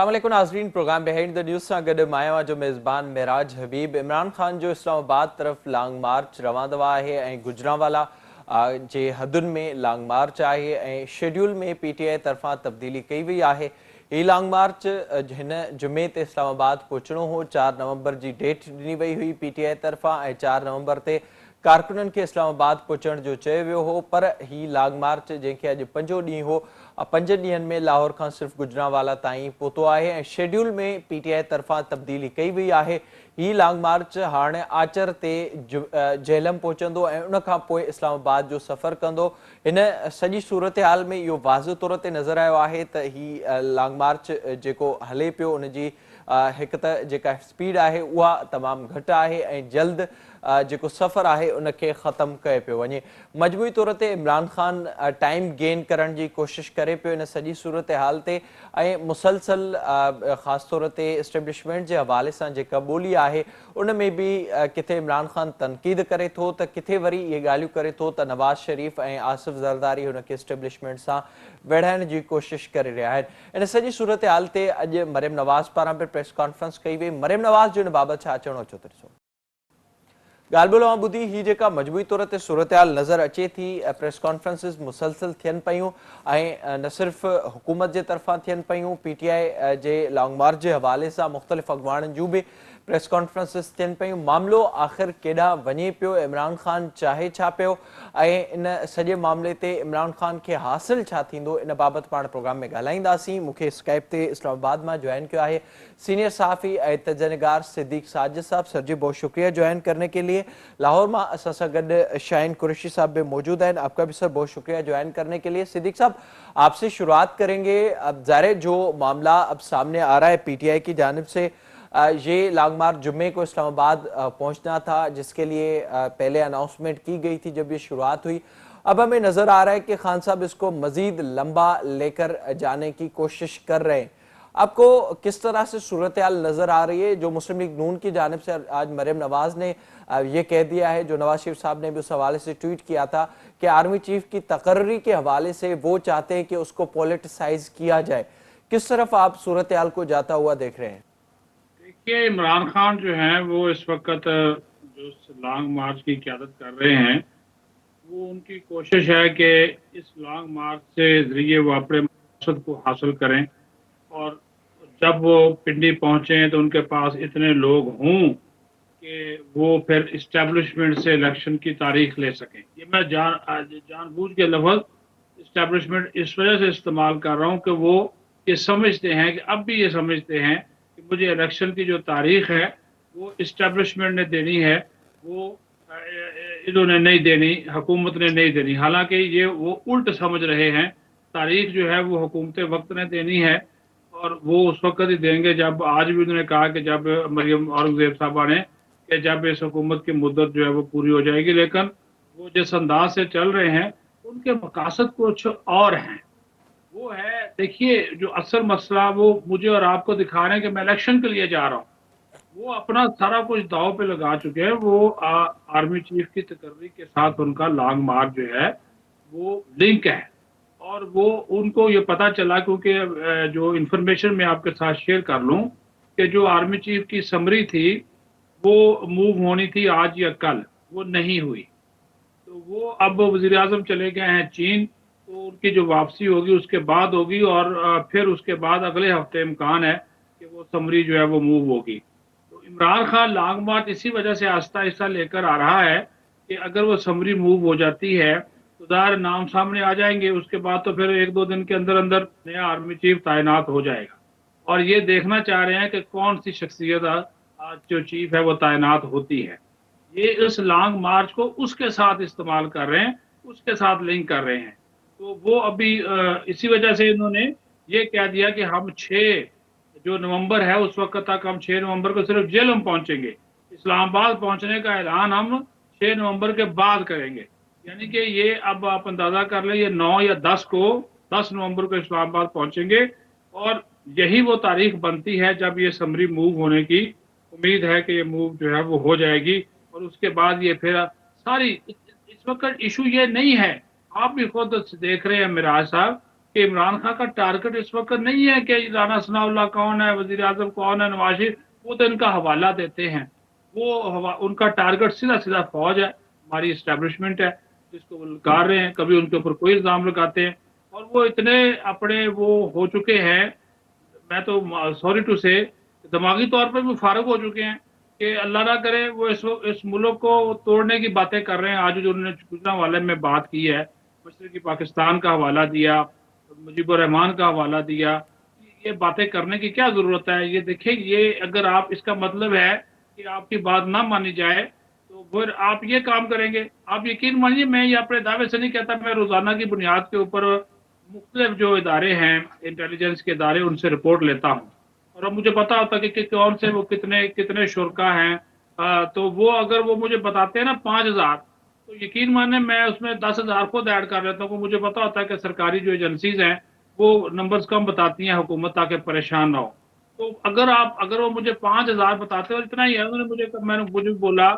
अस्सलाम वालेकुम नाज़रीन। प्रोग्राम बिहाइंड द न्यूज़ सां गॾु मां जो मेज़बान मेराज हबीब। इमरान ख़ान जो इस्लामाबाद तरफ़ लॉन्ग मार्च रवां आहे ऐं गुजरांवाला जे हदुनि में लॉन्ग मार्च आहे ऐं शेड्यूल में PTI तरफ़ां तब्दीली कई वई आहे। ही लॉन्ग मार्च हिन जुमे ते इस्लामाबाद पहुचणो हो। 4 नवंबर जी डेट ॾिनी वई हुई PTI तरफ़ां ऐं 4 नवंबर ते कारकुननि खे इस्लामाबाद पहुचण जो चयो वियो हो, पर ही लॉन्ग मार्च जंहिंखे अॼु 5 ॾींहुं हो, 5 ॾींहंनि में लाहौर खां सिर्फ़ गुजरांवाला ताईं पहुतो आहे ऐं शेड्यूल में PTI तरफ़ां तब्दीली कई वई आहे। ही लॉन्ग मार्च हाणे आचर ते झेलम पहुचंदो ऐं उन खां पोइ इस्लामाबाद जो सफ़र कंदो। हिन सॼी सूरत हाल में इहो वाज़िह तौर ते नज़र आयो आहे त ही लॉन्ग मार्च जेको हले पियो उन जी हिकु त जेका स्पीड आहे उहा तमामु घटि आहे ऐं जल्द जेको सफ़र आहे उनखे ख़तमु कयो पियो वञे। मजमूई तौर ते इमरान ख़ान टाइम गेन करण जी कोशिश करे पियो इन सॼी सूरत हाल ते ऐं मुसलसल ख़ासि तौर ते इस्टेब्लिशमेंट जे हवाले सां जेका ॿोली आहे उन में बि किथे इमरान ख़ान तनक़ीद करे थो त किथे वरी इहे ॻाल्हियूं करे थो त नवाज़ शरीफ़ ऐं आसिफ़ ज़रदारी हुनखे इस्टेब्लिशमेंट सां विढ़ाइण जी कोशिश करे रहिया आहिनि। इन सॼी सूरत हाल ते अॼु मरियम नवाज़ पारां बि प्रेस कॉन्फ्रेंस कई वई। मरियम नवाज़ जो इन बाबति छा चवणो अचो त ॾिसो। ॻाल्हि ॿोल ॿुधी ही जेका मजमूई तौर ते सूरत हाल नज़र अचे थी, प्रेस कॉन्फ्रेंसिस मुसलसल थियनि पियूं ऐं न सिर्फ़ हुकूमत जे तरफ़ां थियनि पियूं, PTI जे लॉन्ग मार्च जे हवाले सां मुख़्तलिफ़ अॻवाननि जूं बि प्रेस कॉन्फ्रेंसिस थियनि पियूं। मामिलो आख़िर केॾांहुं वञे पियो, इमरान ख़ान चाहे छा पियो ऐं इन सॼे मामले ते इमरान ख़ान खे हासिल छा थींदो, इन बाबति पाण प्रोग्राम में ॻाल्हाईंदासीं। मूंखे स्काइप ते इस्लामाबाद मां ज्वाइन किया है सीनियर सहाफ़ी ऐं तजनिगार सिद्दीक साजिद साहब। सर जी बहुत शुक्रिया ज्वाइन करने के लिए। लाहौर में असां सां गॾु शाहीन कुरैशी साहब भी मौजूद हैं, आपका भी सर बहुत शुक्रिया ज्वाइन करने के लिए। सिद्दीक साहब, आपसे शुरुआत करेंगे। अब ज़ाहिर जो मामला अब सामने आ रहा है PTI की जानिब से, ये लॉन्ग मार्च जुम्मे को इस्लामाबाद पहुंचना था, जिसके लिए पहले अनाउंसमेंट की गई थी जब ये शुरुआत हुई। अब हमें नज़र आ रहा है कि खान साहब इसको मज़ीद लंबा लेकर जाने की कोशिश कर रहे हैं। आपको किस तरह से सूरत हाल नज़र आ रही है? जो मुस्लिम लीग नून की जानिब से आज मरियम नवाज़ ने ये कह दिया है, जो नवाज शरीफ साहब ने भी उस हवाले से ट्वीट किया था कि आर्मी चीफ की तकर्री के हवाले से वो चाहते हैं कि उसको पॉलिटिसाइज किया जाए। किस तरफ आप सूरत हाल को जाता हुआ देख रहे हैं? देखिए, इमरान खान जो हैं वो इस वक्त जो लॉन्ग मार्च की क़यादत कर रहे हैं, वो उनकी कोशिश है कि इस लॉन्ग मार्च से ज़रिए वो अपने मकसद को हासिल करें और जब वो पिंडी पहुँचें तो उनके पास इतने लोग हों कि वो फिर इस्टेब्लिशमेंट से इलेक्शन की तारीख ले सकें। ये मैं जानबूझ के लफ्ज़ इस्टेब्लिशमेंट इस वजह से इस्तेमाल कर रहा हूँ कि वो ये समझते हैं कि अब भी ये समझते हैं कि मुझे इलेक्शन की जो तारीख है वो इस्टेब्लिशमेंट ने देनी है, वो इन्होंने नहीं देनी, हुकूमत ने नहीं देनी। हालांकि ये वो उल्ट समझ रहे हैं। तारीख जो है वो हुकूमत वक्त ने देनी है और वो उस वक्त ही देंगे जब, आज भी उन्होंने कहा कि जब मरियम औरंगजेब साहबा ने, कि जब इस हुकूमत की मुद्दत जो है वो पूरी हो जाएगी। लेकिन वो जिस अंदाज से चल रहे हैं उनके मकासद कुछ और हैं। वो है, देखिए, जो असल मसला वो मुझे और आपको दिखा रहे हैं कि मैं इलेक्शन के लिए जा रहा हूँ। वो अपना सारा कुछ दांव पे लगा चुके हैं। वो आर्मी चीफ की तकर्री के साथ उनका लॉन्ग मार्च जो है वो लिंक है और वो उनको ये पता चला, क्योंकि जो इंफॉर्मेशन मैं आपके साथ शेयर कर लूं कि जो आर्मी चीफ की समरी थी वो मूव होनी थी आज या कल, वो नहीं हुई। तो वो अब वज़ीर आज़म चले गए हैं चीन, तो उनकी जो वापसी होगी उसके बाद होगी और फिर उसके बाद अगले हफ्ते इम्कान है कि वो समरी जो है वो मूव होगी। तो इमरान खान लॉन्ग मार्च इसी वजह से आहिस्ता आहिस्ता लेकर आ रहा है कि अगर वो समरी मूव हो जाती है तो ज़ाहिर नाम सामने आ जाएंगे। उसके बाद तो फिर 1-2 दिन के अंदर अंदर नया आर्मी चीफ तैनात हो जाएगा और ये देखना चाह रहे हैं कि कौन सी शख्सियत आज जो चीफ है वो तैनात होती है। ये इस लॉन्ग मार्च को उसके साथ इस्तेमाल कर रहे हैं, उसके साथ लिंक कर रहे हैं। तो वो अभी इसी वजह से इन्होंने ये कह दिया कि हम 6 जो नवंबर है उस वक्त तक, हम 6 नवंबर को सिर्फ जेलम पहुंचेंगे। इस्लामाबाद पहुंचने का ऐलान हम 6 नवंबर के बाद करेंगे। यानी कि ये अब आप अंदाजा कर लें, ये 9 या 10 नवंबर को इस्लामाबाद पहुंचेंगे और यही वो तारीख बनती है जब ये समरी मूव होने की उम्मीद है कि ये मूव जो है वो हो जाएगी। और उसके बाद ये फिर सारी, इस वक्त इशू ये नहीं है, आप भी खुद देख रहे हैं मिराज साहब, कि इमरान खान का टारगेट इस वक्त नहीं है कि राना सनाउल्लाह कौन है, वजीर आजम कौन है, नवाज शरीफ, वो तो इनका हवाला देते हैं। उनका टारगेट सीधा सीधा फौज है, हमारी इस्टेब्लिशमेंट है, जिसको वो लगा रहे हैं, कभी उनके ऊपर कोई इल्जाम लगाते हैं। और वो इतने अपने वो हो चुके हैं, मैं तो सॉरी टू से दिमागी तौर पर भी फारग हो चुके हैं कि अल्लाह ना करे वो इस मुल्क को तोड़ने की बातें कर रहे हैं। आज जो उन्होंने गुजरांवाले में बात की है, मशरकी पाकिस्तान का हवाला दिया, मुजीबुर रहमान का हवाला दिया, ये बातें करने की क्या जरूरत है? ये देखिए, ये अगर आप, इसका मतलब है कि आपकी बात ना मानी जाए तो फिर आप ये काम करेंगे। आप यकीन मानिए, मैं ये अपने दावे से नहीं कहता, मैं रोजाना की बुनियाद के ऊपर मुख्तलिफ जो इदारे हैं, इंटेलिजेंस के इदारे, उनसे रिपोर्ट लेता हूँ। और अब मुझे पता होता है कि कौन से वो कितने कितने शुरा हैं। तो वो अगर वो मुझे बताते हैं ना 5,000, तो यकीन माने मैं उसमें 10,000 खुद ऐड कर लेता हूँ। मुझे पता होता है कि सरकारी जो एजेंसीज हैं वो नंबर्स कम बताती हैं हुकूमत, ताकि परेशान ना हो। तो अगर वो मुझे 5,000 बताते, और इतना ही है, मैंने मुझे बोला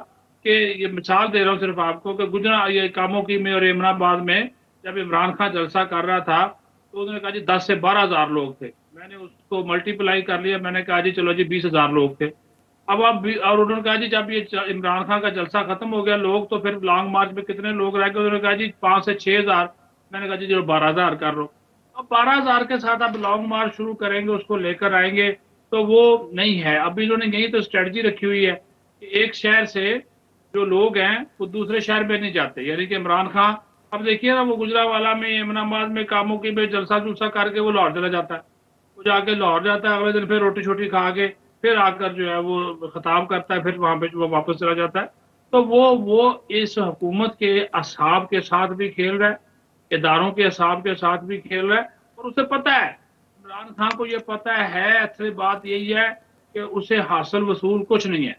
कि ये मिसाल दे रहा हूँ सिर्फ आपको, कि गुजरा ये कामों की में और इमराबाद में जब इमरान खान जलसा कर रहा था, तो उन्होंने कहा जी 10 से 12,000 लोग थे। मैंने उसको मल्टीप्लाई कर लिया, मैंने कहा जी चलो जी 20,000 लोग थे। अब आप भी, और उन्होंने कहा जी जब ये इमरान खान का जलसा खत्म हो गया, लोग तो फिर लॉन्ग मार्च में कितने लोग रह गए? उन्होंने कहा जी 5 से 6,000। मैंने कहा जी चलो 12,000 कर लो। अब 12,000 के साथ आप लॉन्ग मार्च शुरू करेंगे, उसको लेकर आएंगे, तो वो नहीं है। अभी इन्होंने यही तो स्ट्रेटजी रखी हुई है कि एक शहर से जो लोग हैं वो दूसरे शहर में नहीं जाते, यानी कि इमरान खान, अब देखिए ना, वो गुजरांवाला में, इमनाबाद में, कामों की में जलसा जुलसा करके वो लाहौर चला जाता है। वो जाके लाहौर जाता है, अगले दिन फिर रोटी छोटी खा के फिर आकर जो है वो खिताब करता है, फिर वहां पे वो वापस चला जाता है। तो वो इस हुकूमत के असाब के साथ भी खेल रहा है, इदारों के असाब के साथ भी खेल रहा है। और उसे पता है, इमरान खान को ये पता है, असली बात यही है कि उसे हासिल वसूल कुछ नहीं है।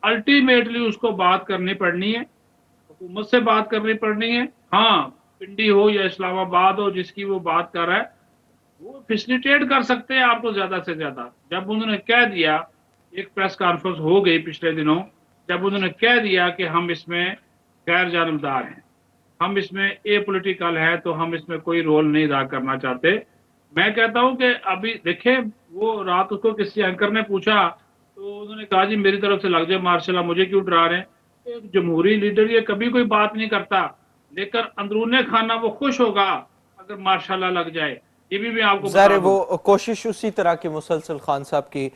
अल्टीमेटली उसको बात करनी पड़नी है, हुकूमत से बात करनी पड़नी है। हाँ, पिंडी हो या इस्लामाबाद हो, जिसकी वो बात कर रहा है, वो फैसिलिटेट कर सकते हैं आपको ज्यादा से ज्यादा। जब उन्होंने कह दिया, एक प्रेस कॉन्फ्रेंस हो गई पिछले दिनों, जब उन्होंने कह दिया कि हम इसमें गैर जानबदार हैं, हम इसमें ए पोलिटिकल है, तो हम इसमें कोई रोल नहीं अदा करना चाहते। मैं कहता हूं कि अभी देखें, वो रात को किसी एंकर ने पूछा, तो उन्होंने कहा जी मेरी तरफ से लग जाए मार्शल, मुझे क्यों डरा रहे हैं? एक जमहूरी लीडर ये कभी कोई बात नहीं करता, लेकिन अंदरूने खाना वो खुश होगा अगर मार्शाल्लाह लग जाए। ये भी मैं आपको ज़ाहिर बता है दूं। वो कोशिश उसी तरह की मुसलसल खान साहब की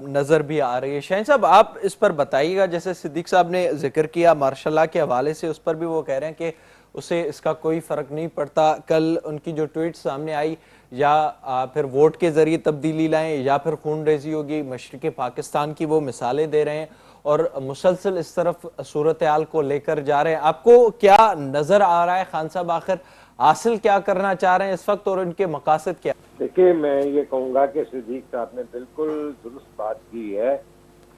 नज़र भी आ रही है। शाहीन साहब, आप इस पर बताइएगा, जैसे सिद्दीक साहब ने जिक्र किया मार्शल्लाह के हवाले से, उस पर भी वो कह रहे हैं कि उसे इसका कोई फ़र्क नहीं पड़ता। कल उनकी जो ट्वीट सामने आई, या फिर वोट के ज़रिए तब्दीली लाएं या फिर खून रेजी होगी, मशरक़ पाकिस्तान की वो मिसालें दे रहे हैं और मुसलसल इस तरफ सूरत हाल को लेकर जा रहे हैं। आपको क्या नज़र आ रहा है खान साहब आखिर हासिल क्या करना चाह रहे हैं इस वक्त, और उनके मकासद क्या? देखिए, मैं ये कहूँगा कि सिद्दीक साहब ने बिल्कुल दुरुस्त बात की है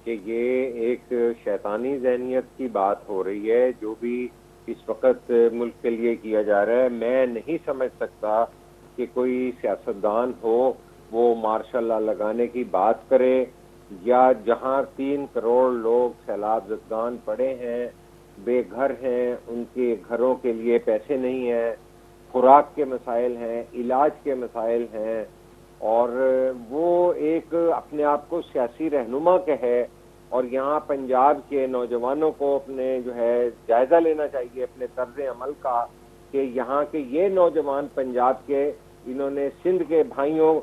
कि ये एक शैतानी जहनियत की बात हो रही है जो भी इस वक्त मुल्क के लिए किया जा रहा है। मैं नहीं समझ सकता कि कोई सियासतदान हो वो मार्शल लॉ लगाने की बात करे, या जहां 3 करोड़ लोग सैलाब ज़दगान पड़े हैं, बेघर हैं, उनके घरों के लिए पैसे नहीं हैं, खुराक के मसाइल हैं, इलाज के मसाइल हैं, और वो एक अपने आप को सियासी रहनुमा कहे। और यहाँ पंजाब के नौजवानों को अपने जो है जायजा लेना चाहिए अपने तर्ज अमल का, कि यहाँ के ये नौजवान पंजाब के, इन्होंने सिंध के भाइयों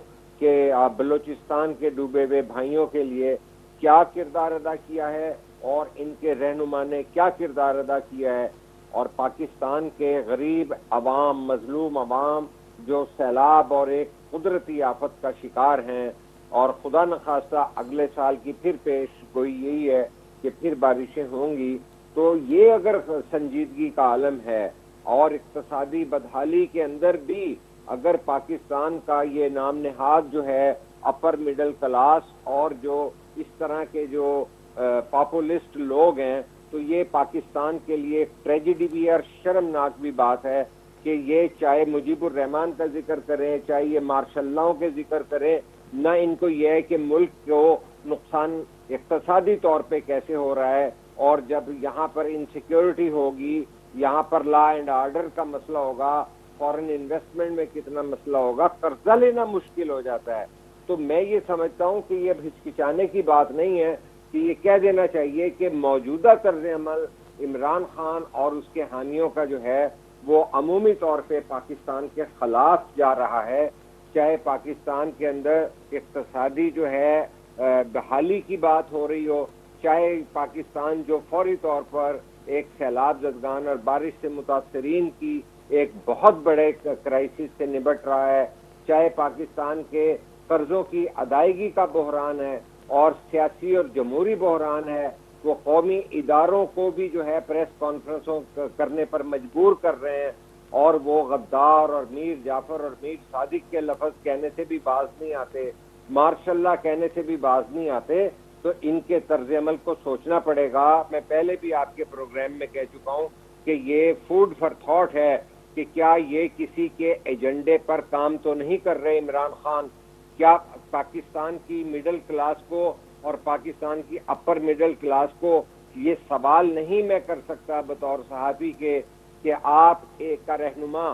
के, बलूचिस्तान के डूबे हुए भाइयों के लिए क्या किरदार अदा किया है, और इनके रहनुमा ने क्या किरदार अदा किया है। और पाकिस्तान के गरीब अवाम, मजलूम अवाम जो सैलाब और एक कुदरती आफत का शिकार हैं, और खुदा न खास्ता अगले साल की फिर पेश गोई यही है कि फिर बारिशें होंगी, तो ये अगर संजीदगी का आलम है, और इक्तसादी बदहाली के अंदर भी अगर पाकिस्तान का ये नाम नेहाद जो है अपर मिडिल क्लास और जो इस तरह के जो पॉपुलिस्ट लोग हैं, तो ये पाकिस्तान के लिए एक ट्रेजिडी भी है और शर्मनाक भी बात है कि ये चाहे मुजीबुर रहमान का जिक्र करें, चाहे ये मार्शल्लाओं के जिक्र करें, न इनको यह है कि मुल्क को नुकसान इक्तसादी तौर पे कैसे हो रहा है। और जब यहाँ पर इनसिक्योरिटी होगी, यहाँ पर लॉ एंड ऑर्डर का मसला होगा, फॉरेन इन्वेस्टमेंट में कितना मसला होगा, कर्जा लेना मुश्किल हो जाता है। तो मैं ये समझता हूँ कि ये हिचकिचाने की बात नहीं है कि ये कह देना चाहिए कि मौजूदा तर्ज अमल इमरान खान और उसके हानियों का जो है वो अमूमी तौर पे पाकिस्तान के खिलाफ जा रहा है। चाहे पाकिस्तान के अंदर इक्तसादी जो है बहाली की बात हो रही हो, चाहे पाकिस्तान जो फौरी तौर पर एक सैलाब ज़दगान और बारिश से मुतासरीन की एक बहुत बड़े क्राइसिस से निपट रहा है, चाहे पाकिस्तान के कर्जों की अदायगी का बहरान है और सियासी और जमहूरी बहरान है, वो कौमी इदारों को भी जो है प्रेस कॉन्फ्रेंसों करने पर मजबूर कर रहे हैं और वो गद्दार और मीर जाफर और मीर सादिक के लफ्ज कहने से भी बाज नहीं आते, मार्शल्लाह कहने से भी बाज नहीं आते। तो इनके तर्ज अमल को सोचना पड़ेगा। मैं पहले भी आपके प्रोग्राम में कह चुका हूं कि ये फूड फॉर थॉट है कि क्या ये किसी के एजेंडे पर काम तो नहीं कर रहे इमरान खान। क्या पाकिस्तान की मिडिल क्लास को और पाकिस्तान की अपर मिडिल क्लास को ये सवाल नहीं मैं कर सकता बतौर सहाफ़ी के कि आप एक का रहनुमा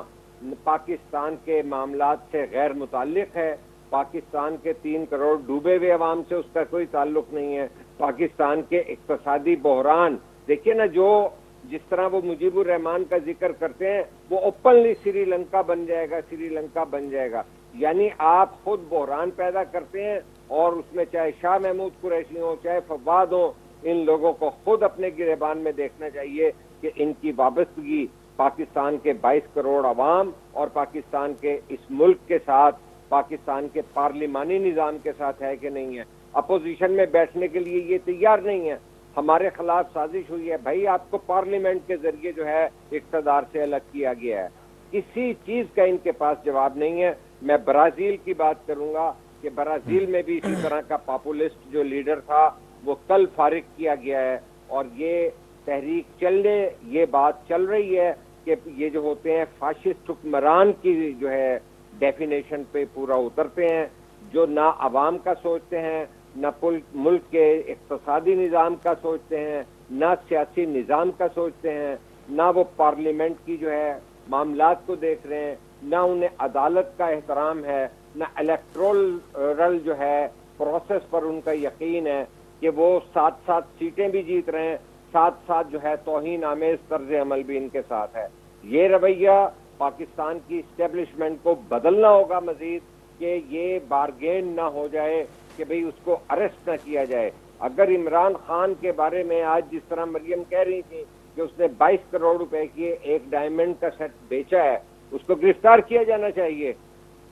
पाकिस्तान के मामलात से गैर मुताल्लिक है, पाकिस्तान के 3 करोड़ डूबे हुए अवाम से उसका कोई ताल्लुक नहीं है, पाकिस्तान के इक्तसादी बहरान देखिए ना, जो जिस तरह वो मुजीबुर रहमान का जिक्र करते हैं वो ओपनली श्रीलंका बन जाएगा, श्रीलंका बन जाएगा। यानी आप खुद बहरान पैदा करते हैं और उसमें चाहे शाह महमूद कुरैशी हो चाहे फवाद हो, इन लोगों को खुद अपने गिरेबान में देखना चाहिए कि इनकी वाबस्तगी पाकिस्तान के 22 करोड़ अवाम और पाकिस्तान के इस मुल्क के साथ, पाकिस्तान के पार्लिमानी निज़ाम के साथ है कि नहीं है। अपोजिशन में बैठने के लिए ये तैयार नहीं है, हमारे खिलाफ साजिश हुई है। भाई आपको पार्लियामेंट के जरिए जो है इक़्तिदार से अलग किया गया है, किसी चीज का इनके पास जवाब नहीं है। मैं ब्राजील की बात करूंगा कि ब्राजील में भी इसी तरह का पॉपुलिस्ट जो लीडर था वो कल फारिग किया गया है और ये तहरीक चलने, ये बात चल रही है कि ये जो होते हैं फाशिस्ट हुक्मरान की जो है डेफिनेशन पे पूरा उतरते हैं, जो ना अवाम का सोचते हैं, ना मुल्क के इक्तसादी निज़ाम का सोचते हैं, ना सियासी निज़ाम का सोचते हैं, ना वो पार्लियामेंट की जो है मामलात को देख रहे हैं, ना उन्हें अदालत का एहतराम है, ना इलेक्टोरल जो है प्रोसेस पर उनका यकीन है कि वो 7-7 सीटें भी जीत रहे हैं, साथ जो है तौहीन आमेज तर्ज अमल भी इनके साथ है। ये रवैया पाकिस्तान की इस्टेब्लिशमेंट को बदलना होगा मजीद, कि ये बारगेन ना हो जाए कि भाई उसको अरेस्ट ना किया जाए। अगर इमरान खान के बारे में आज जिस तरह मरियम कह रही थी कि उसने 22 करोड़ रुपए की एक डायमंड का सेट बेचा है, उसको गिरफ्तार किया जाना चाहिए।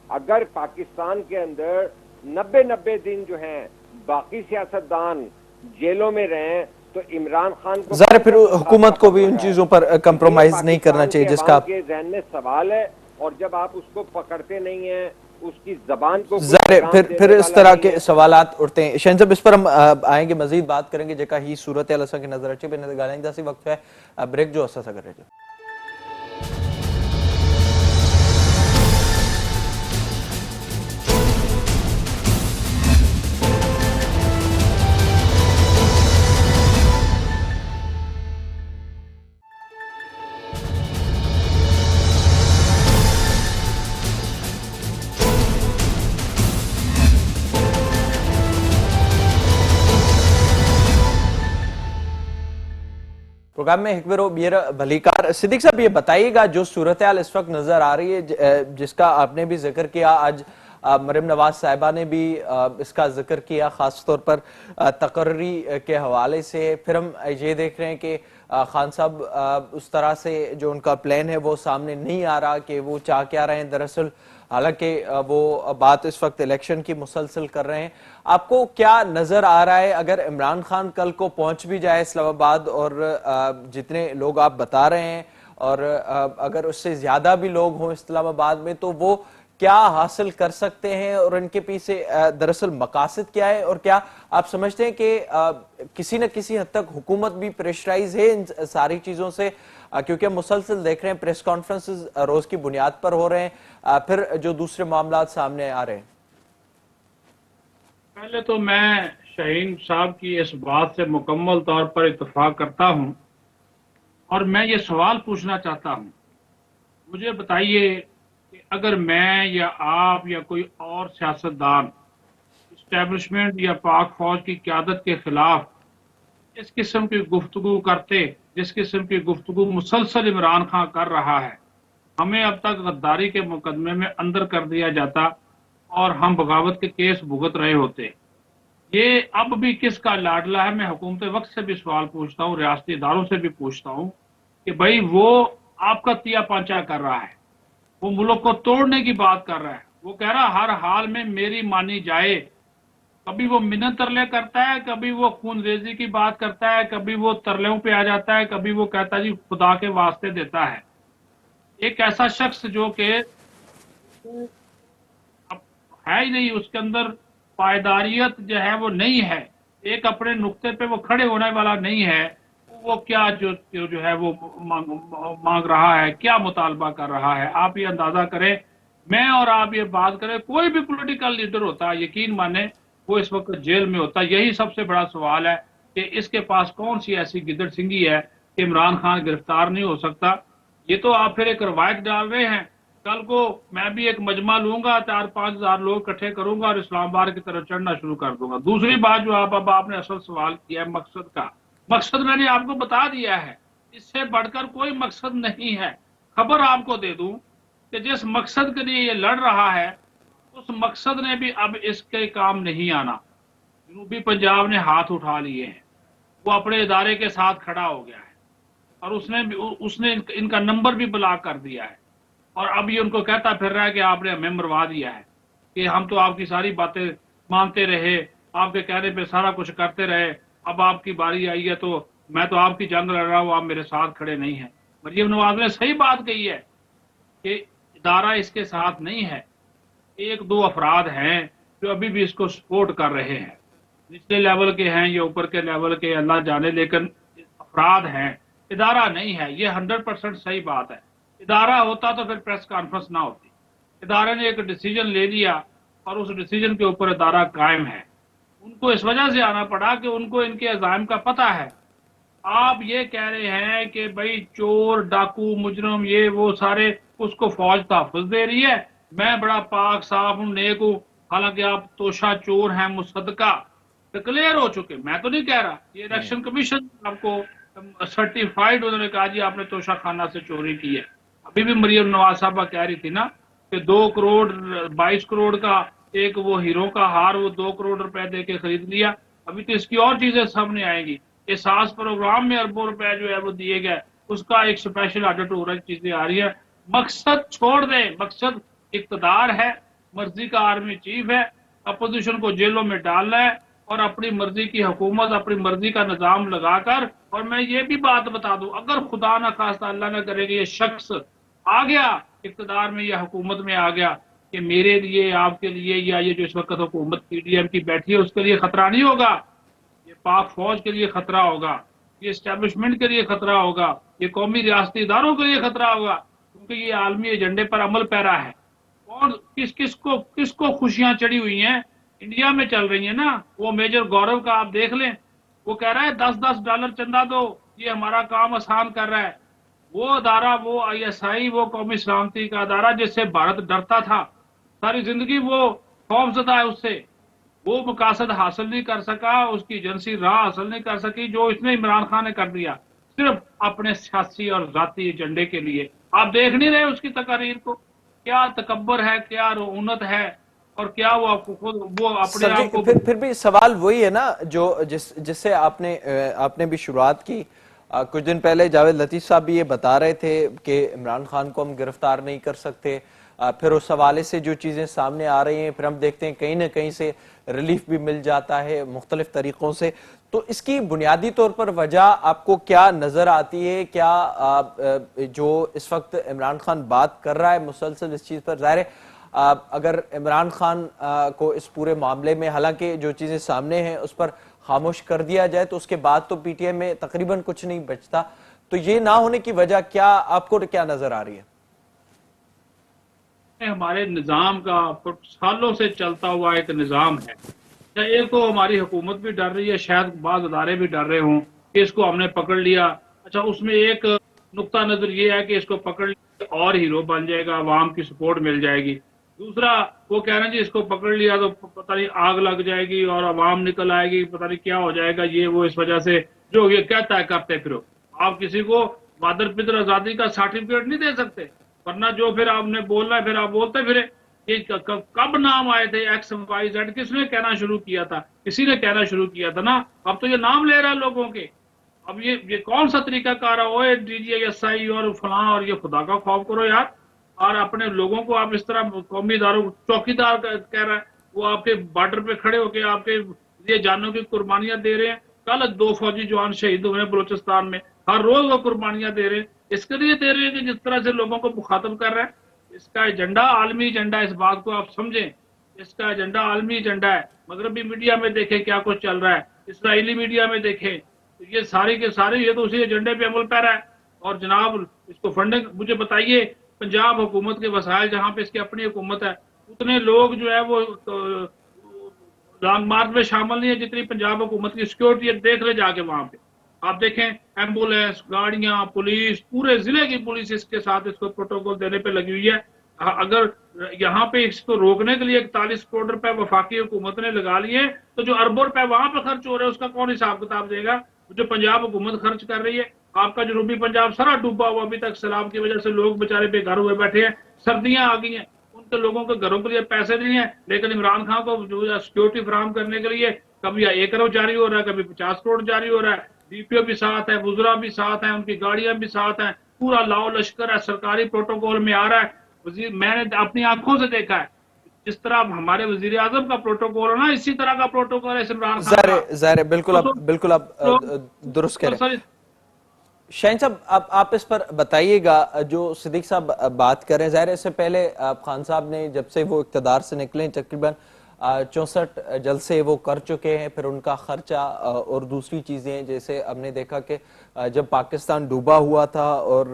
अगर पाकिस्तान के अंदर 90 दिन जो हैं बाकी सियासतदान जेलों में रहें तो इमरान खान को ज़ाहिर फिर हुकूमत को भी उन चीजों पर कंप्रोमाइज नहीं करना चाहिए जिसका आपके जहन में सवाल है। और जब आप उसको पकड़ते नहीं हैं, उसकी जबान को ज़ाहिर फिर इस तरह के सवालात उठते हैं। शहन साहब इस पर हम आएंगे, मजीद बात करेंगे जेका ही सूरत हाल असां खे नज़र अचे पई। ॻाल्हाईंदा सी वक़्तु है ब्रेक जो असां सां गॾु रहिजो। प्रोग्राम में एक बार ॿीहर भलीकार। सिद्दीक साहब ये बताइएगा, जो सूरत हाल इस वक्त नजर आ रही है जिसका आपने भी जिक्र किया, आज मरियम नवाज साहिबा ने भी इसका जिक्र किया खास तौर पर तकर्री के हवाले से, फिर हम ये देख रहे हैं कि खान साहब उस तरह से जो उनका प्लान है वो सामने नहीं आ रहा कि वो चाह क्या रहे हैं दरअसल, हालांकि वो बात इस वक्त इलेक्शन की मुसलसल कर रहे हैं। आपको क्या नजर आ रहा है अगर इमरान खान कल को पहुंच भी जाए इस्लामाबाद और जितने लोग आप बता रहे हैं और अगर उससे ज्यादा भी लोग हों इस्लामाबाद में, तो वो क्या हासिल कर सकते हैं और इनके पीछे दरअसल मकासद क्या है? और क्या आप समझते हैं कि किसी न किसी हद तक हुकूमत भी प्रेशराइज है इन सारी चीजों से? क्योंकि हम मुसलसल देख रहे हैं प्रेस कॉन्फ्रेंसेस रोज की बुनियाद पर हो रहे हैं, फिर जो दूसरे मामला सामने आ रहे हैं। पहले तो मैं शाहीन साहब की इस बात से मुकम्मल तौर पर इत्तेफाक करता हूं और मैं ये सवाल पूछना चाहता हूं मुझे बताइए कि अगर मैं या आप या कोई और सियासतदान इस्टेब्लिशमेंट या पाक फौज की क़यादत के खिलाफ इस किस्म की गुफ्तगू करते, जिस किस्म की गुफ्तगू मुसलसल इमरान खान कर रहा है, हमें अब तक गद्दारी के मुकदमे में अंदर कर दिया जाता और हम बगावत के केस भुगत रहे होते। ये अब भी किसका लाडला है? मैं हुकूमत वक्त से भी सवाल पूछता हूँ, रियासती इदारों से भी पूछता हूँ कि भाई वो आपका तिया पांचा कर रहा है, वो मुल्क को तोड़ने की बात कर रहा है, वो कह रहा हर हाल में मेरी मानी जाए। कभी वो मिन्नत तरले करता है, कभी वो खूनरेजी की बात करता है, कभी वो तरलों पे आ जाता है, कभी वो कहता है जी खुदा के वास्ते देता है। एक ऐसा शख्स जो कि अब है ही नहीं, उसके अंदर पायदारियत जो है वो नहीं है, एक अपने नुक्ते पे वो खड़े होने वाला नहीं है। वो क्या जो है वो मांग रहा है, क्या मुतालबा कर रहा है, आप ये अंदाजा करें। मैं और आप ये बात करें, कोई भी पॉलिटिकल लीडर होता, यकीन माने वो इस वक्त जेल में होता। यही सबसे बड़ा सवाल है कि इसके पास कौन सी ऐसी गिदड़ सिंगी है कि इमरान खान गिरफ्तार नहीं हो सकता। ये तो आप फिर एक रवायत डाल रहे हैं। कल को मैं भी एक मजमा लूंगा, 4-5 हजार लोग इकट्ठे करूंगा और इस्लामाबाद की तरफ चढ़ना शुरू कर दूंगा। दूसरी बात जो अब आपने असल सवाल किया है मकसद का, मकसद मैंने आपको बता दिया है, इससे बढ़कर कोई मकसद नहीं है। खबर आपको दे दूं कि जिस मकसद के लिए ये लड़ रहा है, उस मकसद ने भी अब इसके काम नहीं आना। जनूबी पंजाब ने हाथ उठा लिए हैं, वो अपने इदारे के साथ खड़ा हो गया है और उसने इनका नंबर भी ब्लॉक कर दिया है। और अब ये उनको कहता फिर रहा है कि आपने हमें मरवा दिया है, कि हम तो आपकी सारी बातें मानते रहे, आपके कहने पे सारा कुछ करते रहे, अब आपकी बारी आई है तो मैं तो आपकी जंग लड़ रहा हूँ, आप मेरे साथ खड़े नहीं हैं। मरियम नवाज ने सही बात कही है कि इदारा इसके साथ नहीं है। एक दो अफराद हैं जो अभी भी इसको सपोर्ट कर रहे हैं, निचले लेवल के हैं या ऊपर के लेवल के अल्लाह जाने, लेकिन अफराद हैं, इदारा नहीं है। ये 100% सही बात है। इदारा होता तो फिर प्रेस कॉन्फ्रेंस ना होती। इदारे ने एक डिसीजन ले लिया और उस डिसीजन के ऊपर इदारा कायम है। उनको इस वजह से आना पड़ा कि उनको इनके अज़ाइम का पता है। आप ये कह रहे हैं कि भाई चोर डाकू मुजरम ये वो सारे, उसको फौज तहफ़्फ़ुज़ दे रही है, मैं बड़ा पाक साफ हूं, नेक हूं, हालांकि आप तोशा चोर हैं, मुसद्दका डिक्लेयर हो चुके। मैं तो नहीं कह रहा, ये इलेक्शन कमीशन आपको सर्टिफाइड, उन्होंने कहा जी आपने तोशा खाना से चोरी की है। अभी भी मरियम नवाज साहबा कह रही थी ना कि 2 करोड़ 22 करोड़ का एक वो हीरो का हार वो 2 करोड़ रुपए दे के खरीद लिया। अभी तो इसकी और चीजें सामने आएंगी। एहसास प्रोग्राम में अरबों रुपए जो है वो दिए गए, उसका एक स्पेशल ऑडिट हो रहा है, चीजें आ रही है। मकसद छोड़ दें, मकसद इक्तदार है, मर्जी का आर्मी चीफ है, अपोजिशन को जेलों में डालना है और अपनी मर्जी की हुकूमत, अपनी मर्जी का निजाम लगाकर। और मैं ये भी बात बता दूं, अगर खुदा ना खास्ता अल्लाह ना करेगा ये शख्स आ गया इक्तदार में या हुकूमत में आ गया, कि मेरे लिए आपके लिए या ये जो इस वक्त हुकूमत पीडीएम की बैठी है उसके लिए खतरा नहीं होगा, ये पाक फौज के लिए खतरा होगा, ये इस्टेब्लिशमेंट के लिए खतरा होगा, ये कौमी रियासती इदारों के लिए खतरा होगा, क्योंकि ये आलमी एजेंडे पर अमल पैरा है। और किसको खुशियां चढ़ी हुई हैं, इंडिया में चल रही है ना। वो मेजर गौरव का आप देख लें, वो कह रहा है $10-10 चंदा दो, ये हमारा काम आसान कर रहा है। वो अदारा, वो ISI, वो कौमी सलामती का अदारा जिससे भारत डरता था, सारी जिंदगी वो खौफजदा है उससे, वो मकासद हासिल नहीं कर सका, उसकी एजेंसी राह हासिल नहीं कर सकी जो इसने इमरान खान ने कर दिया, सिर्फ अपने सियासी और जाती एजेंडे के लिए। आप देख नहीं रहे उसकी तकारीर को, क्या तकब्बर है, क्या रऊनत है, और क्या वो आपको खुद वो अपने सर आप जी, को। फिर भी सवाल वही है ना जो जिससे आपने भी शुरुआत की। कुछ दिन पहले जावेद लतीफ साहब भी ये बता रहे थे कि इमरान खान को हम गिरफ्तार नहीं कर सकते। फिर उस हवाले से जो चीजें सामने आ रही हैं, फिर हम देखते हैं कहीं ना कहीं से रिलीफ भी मिल जाता है मुख्तलिफ तरीकों से। तो इसकी बुनियादी तौर पर वजह आपको क्या नजर आती है? क्या जो इस वक्त इमरान खान बात कर रहा है मुसलसल इस चीज पर, जाहिर है अगर इमरान खान को इस पूरे मामले में, हालांकि जो चीजें सामने हैं उस पर खामोश कर दिया जाए तो उसके बाद तो PTI में तकरीबन कुछ नहीं बचता। तो ये ना होने की वजह क्या आपको क्या नजर आ रही है? हमारे निजाम का सालों से चलता हुआ एक निजाम है। एक तो हमारी हुकूमत भी डर रही है, शायद बाज़ अदारे भी डर रहे हों कि इसको हमने पकड़ लिया। अच्छा, उसमें एक नुक्ता नजर ये है कि इसको पकड़ लिया और हीरो बन जाएगा, आवाम की सपोर्ट मिल जाएगी। दूसरा, वो कह रहे हैं जी इसको पकड़ लिया तो पता नहीं आग लग जाएगी और आवाम निकल आएगी, पता नहीं क्या हो जाएगा, ये वो, इस वजह से जो ये क्या तय करते फिर आप किसी को मादर पितर आजादी का सर्टिफिकेट नहीं दे सकते, वरना जो फिर आपने बोलना है फिर आप बोलते फिर ये कब नाम आए थे XYZ, किसने कहना शुरू किया था? किसी ने कहना शुरू किया था ना। अब तो ये नाम ले रहा है लोगों के। अब ये कौन सा तरीका कार है? DGI और फलां, और ये खुदा का खौफ करो यार। और अपने लोगों को आप इस तरह कौमी इदारों, चौकीदार कह रहा है, वो आपके बॉर्डर पे खड़े होकर आपके ये जानों की कुर्बानियां दे रहे हैं। कल 2 फौजी जवान शहीद हुए हैं बलूचिस्तान में, हर रोज वो कुर्बानियां दे रहे हैं। इसके लिए दे रहे हैं कि जिस तरह से लोगों को मुखातब कर रहा है। इसका एजेंडा आलमी एजेंडा, इस बात को आप समझें, इसका एजेंडा आलमी एजेंडा है। मगरबी मीडिया में देखें क्या कुछ चल रहा है, इसराइली मीडिया में देखें, तो ये सारे के सारे ये तो उसी एजेंडे पे अमल पैरा है। और जनाब इसको फंडिंग मुझे बताइए, पंजाब हुकूमत के वसाइल जहां पे इसकी अपनी हुकूमत है, उतने लोग जो है वो लॉन्ग मार्च में शामिल नहीं है जितनी पंजाब हुकूमत की सिक्योरिटी है। देख ले जाके वहां पे आप देखें, एम्बुलेंस, गाड़ियां, पुलिस, पूरे जिले की पुलिस इसके साथ इसको प्रोटोकॉल देने पे लगी हुई है। अगर यहाँ पे इसको रोकने के लिए 41 करोड़ रुपए वफाकी हुकूमत ने लगा लिए, तो जो अरबों रुपए वहां पे खर्च हो रहे हैं उसका कौन हिसाब किताब देगा? जो पंजाब हुकूमत खर्च कर रही है। आपका जनूबी पंजाब सारा डूबा हुआ, अभी तक सैलाब की वजह से लोग बेचारे बेघर हुए बैठे हैं। सर्दियां आ गई हैं, उनके लोगों के घरों के लिए पैसे नहीं है, लेकिन इमरान खान को जो सिक्योरिटी फराहम करने के लिए कभी 1 करोड़ जारी हो रहा है, कभी 50 करोड़ जारी हो रहा है। DPO भी साथ है, वुजरा भी साथ है, उनकी गाड़ियां भी साथ हैं, पूरा लाओ लश्कर है, सरकारी प्रोटोकॉल में आ रहा है। वजीर, मैंने अपनी आंखों से देखा है, जिस तरह हमारे वजीर आजम का प्रोटोकॉल है ना, इसी तरह का प्रोटोकॉल है इमरान खान का। ज़ाहिर है, बिल्कुल आप दुरुस्त करें। सर, शाहीन साहब, आप इस पर बताइएगा, जो सिद्दीक साहब बात कर रहे हैं, ज़ाहिर है इससे पहले खान साहब ने जब से वो इक़्तिदार से निकले तकरीबन 64 जलसे वो कर चुके हैं, फिर उनका खर्चा और दूसरी चीज़ें, जैसे हमने देखा कि जब पाकिस्तान डूबा हुआ था और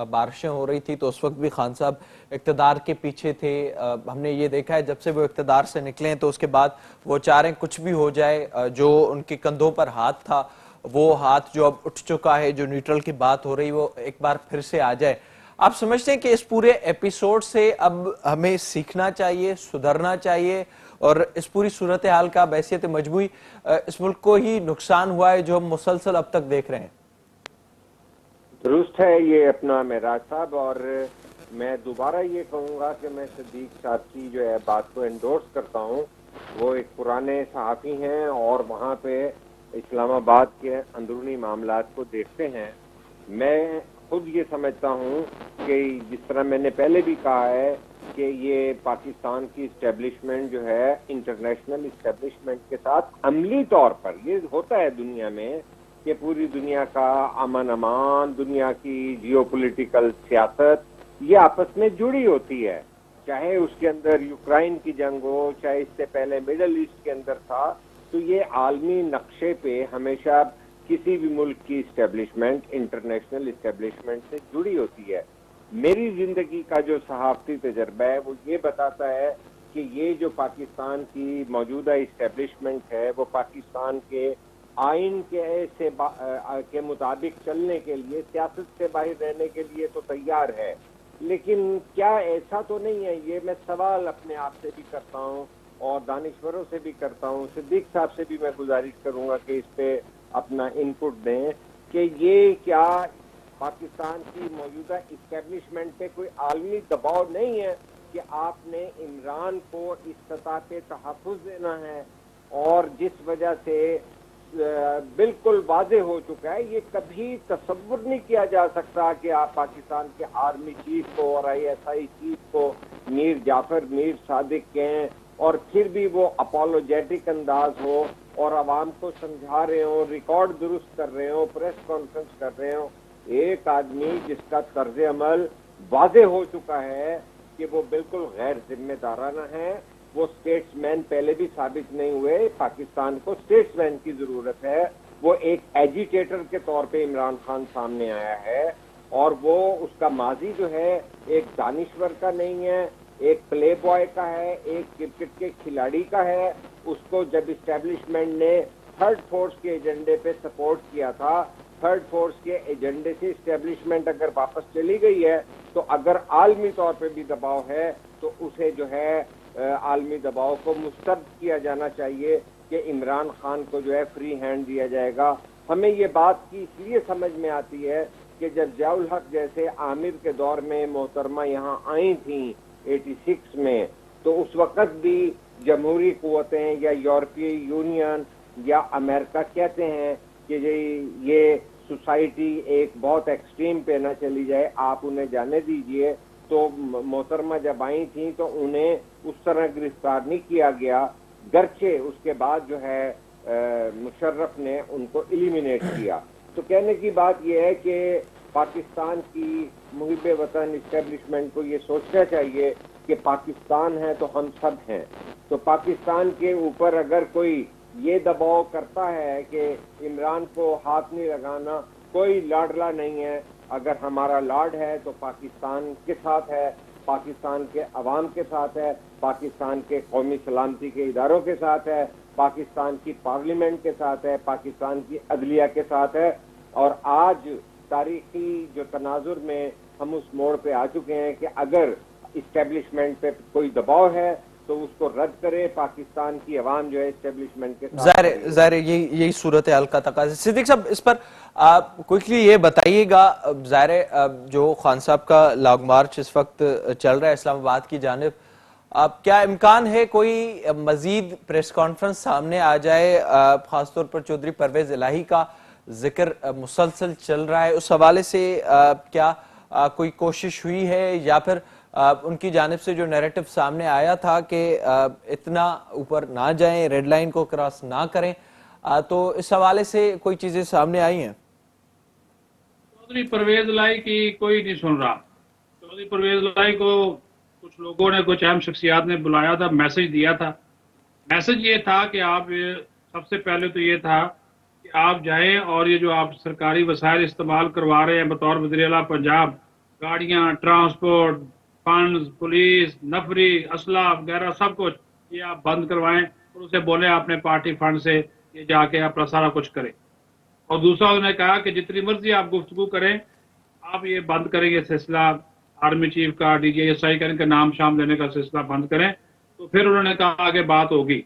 बारिशें हो रही थी तो उस वक्त भी खान साहब इक़्तिदार के पीछे थे। हमने ये देखा है जब से वो इक़्तिदार से निकले हैं तो उसके बाद वो चाह रहे हैं कुछ भी हो जाए, जो उनके कंधों पर हाथ था वो हाथ जो अब उठ चुका है, जो न्यूट्रल की बात हो रही वो एक बार फिर से आ जाए। आप समझते हैं कि इस पूरे एपिसोड से अब हमें सीखना चाहिए, सुधरना चाहिए, और इस पूरी सूरत हाल का बहैसियत मजबूरी इस मुल्क को ही नुकसान हुआ है जो हम मुसलसल अब तक देख रहे हैं? दुरुस्त है ये अपना मेराज साहब, और मैं दोबारा ये कहूँगा कि मैं सिद्दीक साहब की जो है बात को एंडोर्स करता हूँ। वो एक पुराने सहाफ़ी हैं और वहाँ पे इस्लामाबाद के अंदरूनी मामलात को देखते हैं। मैं खुद ये समझता हूँ कि जिस तरह मैंने पहले भी कहा है कि ये पाकिस्तान की इस्टेब्लिशमेंट जो है इंटरनेशनल इस्टेब्लिशमेंट के साथ अमली तौर पर, ये होता है दुनिया में कि पूरी दुनिया का अमन अमान, दुनिया की जियोपॉलिटिकल सियासत ये आपस में जुड़ी होती है। चाहे उसके अंदर यूक्रेन की जंग हो, चाहे इससे पहले मिडल ईस्ट के अंदर था, तो ये आलमी नक्शे पे हमेशा किसी भी मुल्क की इस्टेब्लिशमेंट इंटरनेशनल इस्टेब्लिशमेंट से जुड़ी होती है। मेरी जिंदगी का जो सहाफती तजर्बा है वो ये बताता है कि ये जो पाकिस्तान की मौजूदा इस्टेब्लिशमेंट है वो पाकिस्तान के आइन के मुताबिक चलने के लिए, सियासत से बाहर रहने के लिए तो तैयार है, लेकिन क्या ऐसा तो नहीं है? ये मैं सवाल अपने आप से भी करता हूँ और दानिश्वरों से भी करता हूँ, सिद्दीक साहब से भी मैं गुजारिश करूंगा कि इस पे अपना इनपुट दें कि ये क्या पाकिस्तान की मौजूदा इस्टेब्लिशमेंट पे कोई आलमी दबाव नहीं है कि आपने इमरान को इस सतह पे तहफ़्फ़ुज़ देना है, और जिस वजह से बिल्कुल वाज़े हो चुका है, ये कभी तसव्वुर नहीं किया जा सकता कि आप पाकिस्तान के आर्मी चीफ को और ISI चीफ को मीर जाफर, मीर सादिक कहें और फिर भी वो अपोलोजेटिक अंदाज हो और आवाम को समझा रहे हो, रिकॉर्ड दुरुस्त कर रहे हो, प्रेस कॉन्फ्रेंस कर रहे हो। एक आदमी जिसका तर्ज अमल वाज़े हो चुका है कि वो बिल्कुल गैर जिम्मेदाराना है, वो स्टेट्समैन पहले भी साबित नहीं हुए, पाकिस्तान को स्टेट्समैन की जरूरत है। वो एक एजिटेटर के तौर पे इमरान खान सामने आया है और वो उसका माजी जो है एक दानिश्वर का नहीं है, एक प्ले बॉय का है, एक क्रिकेट के खिलाड़ी का है। उसको जब इस्टेब्लिशमेंट ने थर्ड फोर्स के एजेंडे पे सपोर्ट किया था थर्ड फोर्स के एजेंडे से इस्टेब्लिशमेंट अगर वापस चली गई है, तो अगर आलमी तौर पे भी दबाव है तो उसे जो है आलमी दबाव को मुस्तरद किया जाना चाहिए कि इमरान खान को जो है फ्री हैंड दिया जाएगा। हमें ये बात की इसलिए समझ में आती है कि जब ज़ियाउल हक जैसे आमिर के दौर में मोहतरमा यहाँ आई थी 86 में, तो उस वक़्त भी जमहूरी क़ुव्वतें या यूरोपीय यूनियन या अमेरिका कहते हैं कि ये सोसाइटी एक बहुत एक्सट्रीम पे न चली जाए, आप उन्हें जाने दीजिए। तो मोहतरमा जब आई थी तो उन्हें उस तरह गिरफ्तार नहीं किया गया, गरचे उसके बाद जो है मुशर्रफ ने उनको एलिमिनेट किया। तो कहने की बात यह है कि पाकिस्तान की मुहिब वतन इस्टेब्लिशमेंट को ये सोचना चाहिए कि पाकिस्तान है तो हम सब हैं। तो पाकिस्तान के ऊपर अगर कोई ये दबाव करता है कि इमरान को हाथ नहीं लगाना, कोई लाडला नहीं है, अगर हमारा लाड है तो पाकिस्तान के साथ है, पाकिस्तान के अवाम के साथ है, पाकिस्तान के कौमी सलामती के इदारों के साथ है, पाकिस्तान की पार्लियामेंट के साथ है, पाकिस्तान की अदलिया के साथ है। और आज तारीखी जो तनाजुर में हम उस मोड़ पे आ चुके हैं कि अगर इस्टेब्लिशमेंट पे कोई दबाव है तो उसको रद्द करे। पाकिस्तान की अवाम जो है इस्टेब्लिशमेंट के साथ ज़ाहिर यही सूरत हाल का तकाज़ा। सिद्दीक साहब, इस पर आप क्विकली ये बताइएगा, ज़ाहिर जो खान साहब का लॉन्ग मार्च इस वक्त चल रहा है इस्लामाबाद की जानिब, क्या इम्कान है कोई मजीद प्रेस कॉन्फ्रेंस सामने आ जाए? खासतौर पर चौधरी परवेज इलाही का जिक्र मुसलसल चल रहा है, उस हवाले से क्या कोई कोशिश हुई है या फिर उनकी जानिब से जो नैरेटिव सामने आया था कि इतना ऊपर ना जाएं, रेड लाइन को क्रॉस ना करें, तो इस हवाले से कोई चीजें सामने आई हैं? चौधरी परवेज इलाही की कोई नहीं सुन रहा। चौधरी परवेज इलाही को कुछ लोगों ने, कुछ अहम शख्सियात ने बुलाया था, मैसेज दिया था। मैसेज ये था कि आप सबसे पहले तो ये था कि आप जाएं और ये जो आप सरकारी वसाइल इस्तेमाल करवा रहे हैं बतौर वज़ीर आला पंजाब, गाड़ियां, ट्रांसपोर्ट, फंड्स, पुलिस, नफरी, असला वगैरह सब कुछ, ये आप बंद करवाएं और उसे बोले अपने पार्टी फंड से ये जाके अपना सारा कुछ करें। और दूसरा उन्होंने कहा कि जितनी मर्जी आप गुफ्तगू करें, आप ये बंद करेंगे सिलसिला आर्मी चीफ का, DGSI का इनका नाम शाम देने का सिलसिला बंद करें, तो फिर उन्होंने कहा कि बात होगी।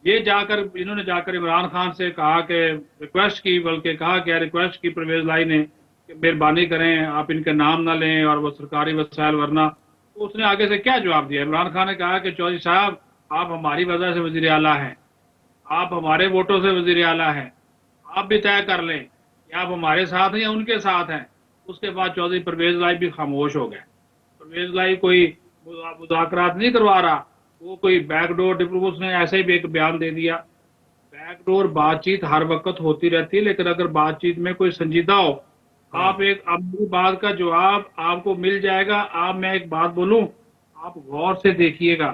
इन्होंने जाकर इमरान खान से कहा कि रिक्वेस्ट की, बल्कि कहा कि रिक्वेस्ट की परवेज इलाही ने कि मेहरबानी करें आप इनके नाम ना लें और वो सरकारी वसाइल, वरना। तो उसने आगे से क्या जवाब दिया? इमरान खान ने कहा कि चौधरी साहब, आप हमारी वजह से वजीर आला हैं, आप हमारे वोटों से वजीर आला हैं, आप भी तय कर लें कि आप हमारे साथ हैं या उनके साथ हैं। उसके बाद चौधरी परवेज इलाही भी खामोश हो गए। परवेज इलाही कोई मुज़ाकरात नहीं करवा रहा, वो कोई बैकडोर डिप्लोमेसी, उसने ऐसे ही भी एक बयान दे दिया। बैकडोर बातचीत हर वक्त होती रहती है, लेकिन अगर बातचीत में कोई संजीदा हो, आप एक अपनी बात का जवाब आपको मिल जाएगा। मैं एक बात बोलूं, आप गौर से देखिएगा,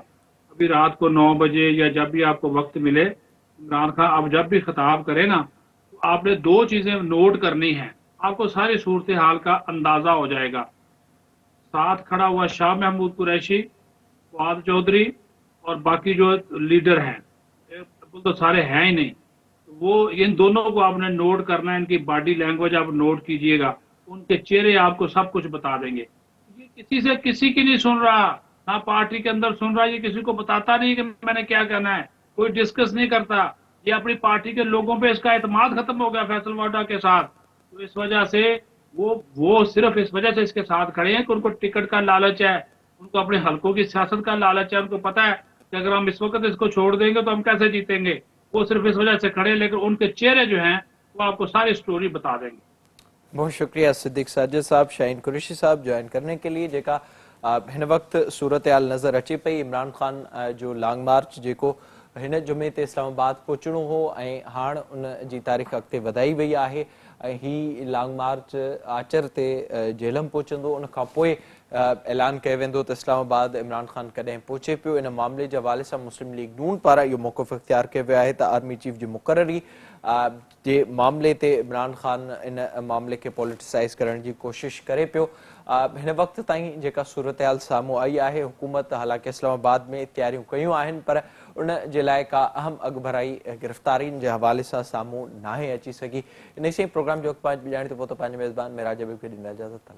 अभी रात को 9 बजे या जब भी आपको वक्त मिले, इमरान खान आप जब भी खिताब करें ना, तो आपने 2 चीजें नोट करनी है, आपको सारी सूरत हाल का अंदाजा हो जाएगा। साथ खड़ा हुआ शाह महमूद कुरैशी, फवाद चौधरी और बाकी जो लीडर हैं, तो सारे हैं ही नहीं, वो इन दोनों को आपने नोट करना है, इनकी बॉडी लैंग्वेज आप नोट कीजिएगा, उनके चेहरे आपको सब कुछ बता देंगे। ये किसी की नहीं सुन रहा, ना पार्टी के अंदर सुन रहा, ये किसी को बताता नहीं कि मैंने क्या कहना है, कोई डिस्कस नहीं करता। ये अपनी पार्टी के लोगों पे इसका एतमाद खत्म हो गया फैसल वाडा के साथ। तो इस वजह से वो सिर्फ इस वजह से इसके साथ खड़े हैं कि उनको टिकट का लालच है, उनको अपने हलकों की सियासत का लालच है। उनको पता है कि अगर हम इस वक्त इसको छोड़ देंगे तो हम कैसे जीतेंगे। वो सिर्फ इस वजह से खड़े, लेकिन उनके चेहरे जो हैं वो आपको सारी स्टोरी बता देंगे। बहुत शुक्रिया सिद्दीक साजिद साहब, शाहीन कुरैशी साहब ज्वाइन करने के लिए। जेका हिन वक्त सूरत हाल नज़र अचे पई, इमरान खान जो लॉन्ग मार्च जेको हिन जुमे ते इस्लामाबाद पहुचणो हो ऐं हाणे उन जी तारीख़ अॻिते वधाई वई आहे ऐं ही लॉन्ग मार्च आचर ते झेलम पहुचंदो। उन खां पोइ ऐलान कयो वेंदो त इस्लामाबाद इमरान खान कॾहिं पहुचे पियो। इन मामले जे हवाले सां मुस्लिम लीग नून पारां इहो मौक़िफ़ इख्तियार कयो वियो आहे त आर्मी चीफ जी मुक़ररी जे मामले ते इमरान खान इन मामले खे पॉलिटिसाइज़ करण जी कोशिश करे पियो। हिन वक्त ताईं जेका सूरत हाल साम्हूं आई आहे, हुकूमत हालांकि इस्लामाबाद में तैयारियूं कयूं आहिनि, पर उन जे लाइ का अहम अॻभराई गिरफ़्तारियुनि जे हवाले सां साम्हूं नाहे अची सघी। इन से प्रोग्राम जो ॼाणी थो पोइ पंहिंजे मेज़बान मेराज हबीब खे ॾींदा इजाज़त।